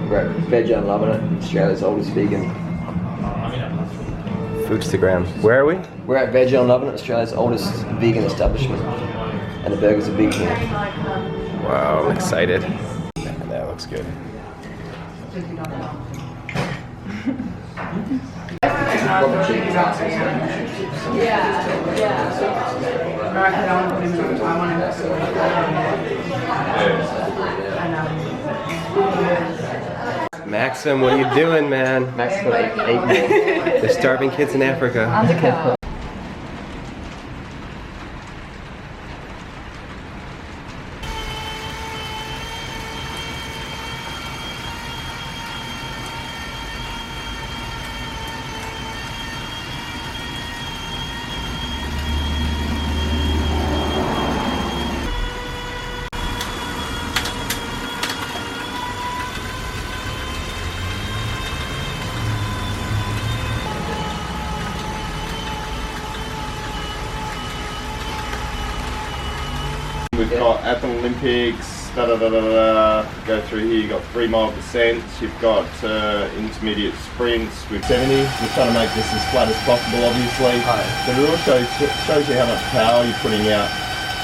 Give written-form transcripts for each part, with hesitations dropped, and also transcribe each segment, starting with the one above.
We're at Veg Unloving It, Australia's oldest vegan. Foodstagram. Where are we? We're at Veg Unloving It, Australia's oldest vegan establishment. And the burgers are big here. Wow, I'm excited. That looks good. Maxim, what are you doing, man? Max got eight more. They're starving kids in Africa. Undercover. We've got at the Olympics, go through here, you've got 3 mile descents, you've got intermediate sprints with 70. We're trying to make this as flat as possible, obviously. But it also shows you how much power you're putting out.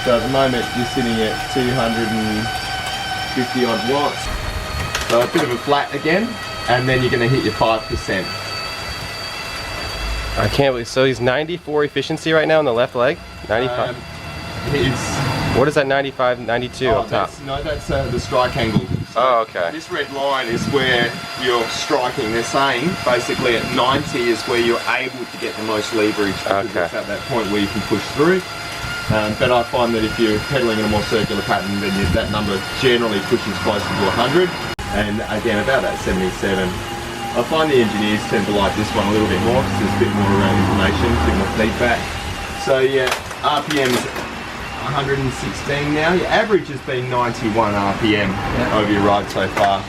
So at the moment you're sitting at 250 odd watts. So a bit of a flat again, and then you're going to hit your 5%. I can't believe, so he's 94 efficiency right now on the left leg? 95? What is that 95, 92 up top? That's the strike angle. So oh, okay. This red line is where you're striking. They're saying basically at 90 is where you're able to get the most leverage. Because it's at that point where you can push through. But I find that if you're pedaling in a more circular pattern, then that number generally pushes closer to 100. And again, about that 77. I find the engineers tend to like this one a little bit more because there's a bit more around information, a bit more feedback. So yeah, RPM's 116 now. Your average has been 91 RPM over your ride so far.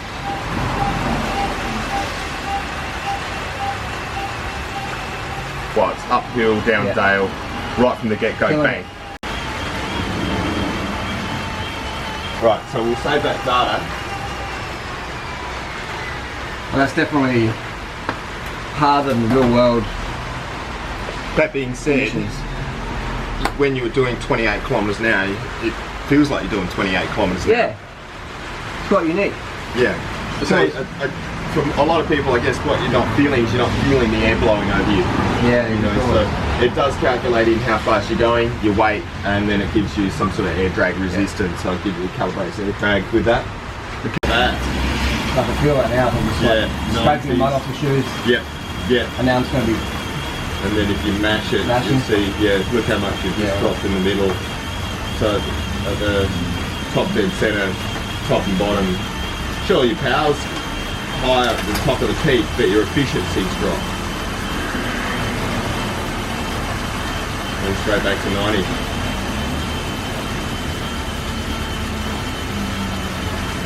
Well, it's uphill, down dale, right from the get-go, bang. Right, so we'll save that data. Well, that's definitely harder than the real world. That being said, when you were doing 28 kilometres an hour, it feels like you're doing 28 kilometres an hour. Yeah, it's quite unique. Yeah. So from a lot of people, I guess what you're not feeling is you're not feeling the air blowing over you. Yeah, you know. So it does calculate in how fast you're going, your weight, and then it gives you some sort of air drag resistance. So it gives you calibrates air drag with that. Look at that. I can feel that now. I'm just like scraping the mud off the shoes. Yep. Yeah. And now I'm just going to be. And then if you mash it, you'll see, look how much you've just dropped in the middle. So at the top dead centre, top and bottom, sure your power's higher at the top of the peak, but your efficiency's dropped. And straight back to 90.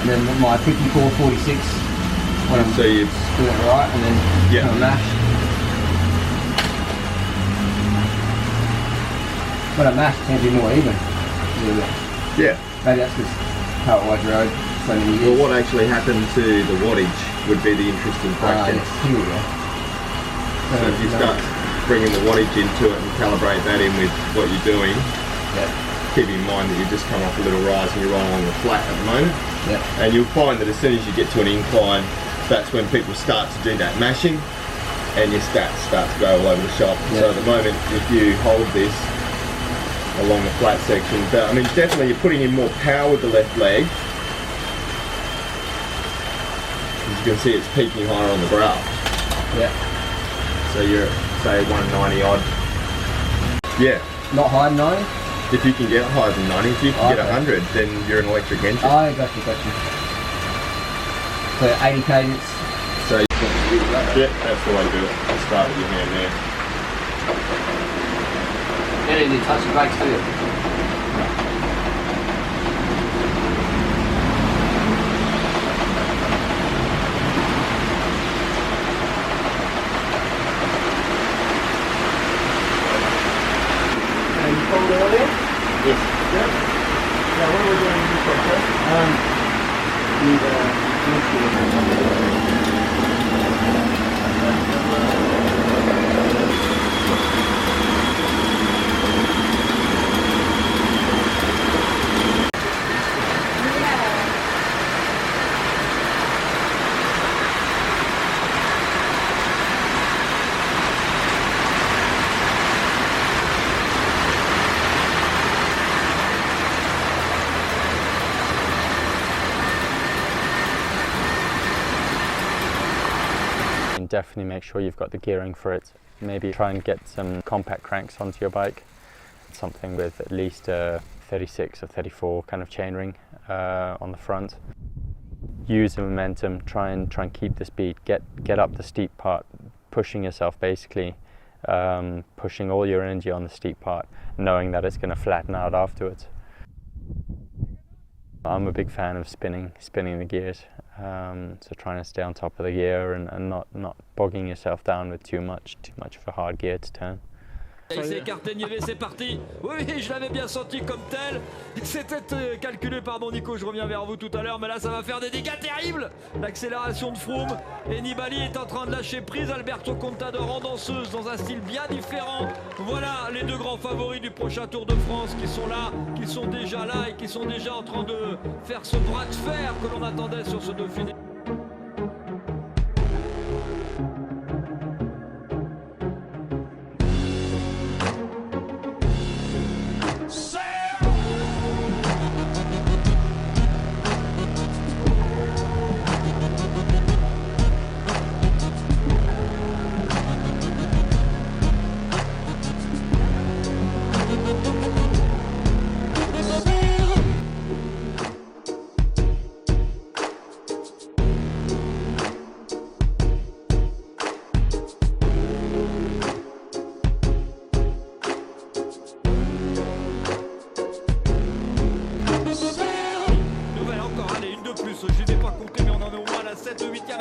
And then my 54-46, when I'm doing it right, and then kind of mash. When I mash, it tends to be more even. Yeah. Maybe that's just how it was rode so many years. Well, what actually happened to the wattage would be the interesting question. Here we go. So if you start bringing the wattage into it and calibrate that in with what you're doing, keep in mind that you just come off a little rise and you're right along the flat at the moment. And you'll find that as soon as you get to an incline, that's when people start to do that mashing and your stats start to go all over the shop. So at the moment, if you hold this along the flat section, but I mean definitely you're putting in more power with the left leg. As you can see, it's peaking higher on the graph. So you're at, say, 190 odd. Not higher than 90? If you can get higher than 90, if you can get 100, then you're an electric engine. Oh, gotcha. So 80 cadence. So that's the way to do it. I'll start with your hand there. And then you touch the brakes too. And you follow all there? Yes. Now what are we doing in this process? Definitely make sure you've got the gearing for it. Maybe try and get some compact cranks onto your bike, something with at least a 36 or 34 kind of chainring on the front. Use the momentum, try and keep the speed, get up the steep part, pushing yourself basically, pushing all your energy on the steep part, knowing that it's going to flatten out afterwards. I'm a big fan of spinning the gears, so trying to stay on top of the gear and not bogging yourself down with too much of a hard gear to turn. Il s'est écarté, Nivet, c'est parti. Oui, je l'avais bien senti comme tel. C'était calculé par mon Nico, je reviens vers vous tout à l'heure, mais là ça va faire des dégâts terribles. L'accélération de Froome et Nibali est en train de lâcher prise. Alberto Contador en danseuse dans un style bien différent. Voilà les deux grands favoris du prochain Tour de France qui sont là, qui sont déjà là et qui sont déjà en train de faire ce bras de fer que l'on attendait sur ce Dauphiné. Je les ai pas comptés, mais on en est au moins à la 7e, 8e